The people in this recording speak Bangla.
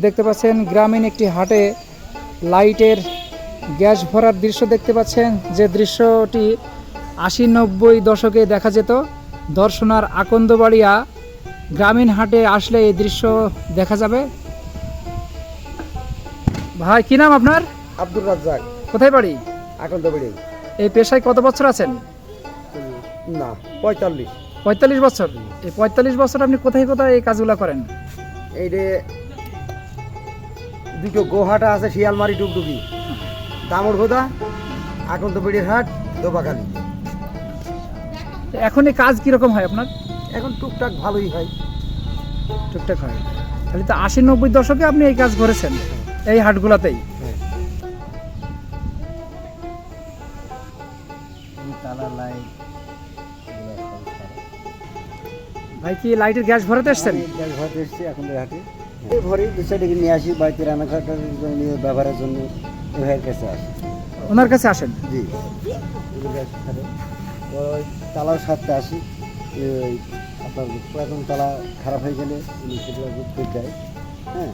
দেখতে পাচ্ছেন গ্রামীণ একটি হাটে লাইটের গ্যাস ভরার দৃশ্য দেখতে পাচ্ছেন, যে দৃশ্যটি ৮০-৯০ দশকে দেখা যেত। দর্শনার আকন্দবাড়িয়া গ্রামীণ হাটে আসলে এই দৃশ্য দেখা যাবে। ভাই কি নাম আপনার? আব্দুর রাজ্জাক। কোথায় বাড়ি? আকন্দবাড়ি। এই পেশায় কত বছর আছেন? না, ৪৫। ৪৫ বছর। এই ৪৫ বছর আপনি কোথায় কোথায় এই কাজগুলো করেন? এই যে দুটো গোহাটা আছে, শিয়ালমারি ডুগডুগি, দামড়ঘোদা, আকন্দবাড়ির হাট, দোবাখালি। এখন এই কাজ কীরকম হয় আপনার? এখন টুকটাক ভালোই হয়। টুকটাক হয়। তাহলে তো ৮০-৯০ দশকে আপনি এই কাজ করেছেন এই হাটগুলাতেই। হ্যাঁ। ভাই কি লাইটের গ্যাস ভরাতে এসছেন? ঘরে এসছি এখন হাটে ভরি দু সাইডে নিয়ে আসি, বাড়িতে রান্নাঘাটের নিয়ে ব্যবহারের জন্য ওই ভাইয়ের কাছে আসি। ওনার কাছে আসেন? জি। ওই তালাও সারতে আসি। ওই আপনার পুরাতন তালা খারাপ হয়ে গেলে উনি সেগুলো বুঝতে যায়। হ্যাঁ,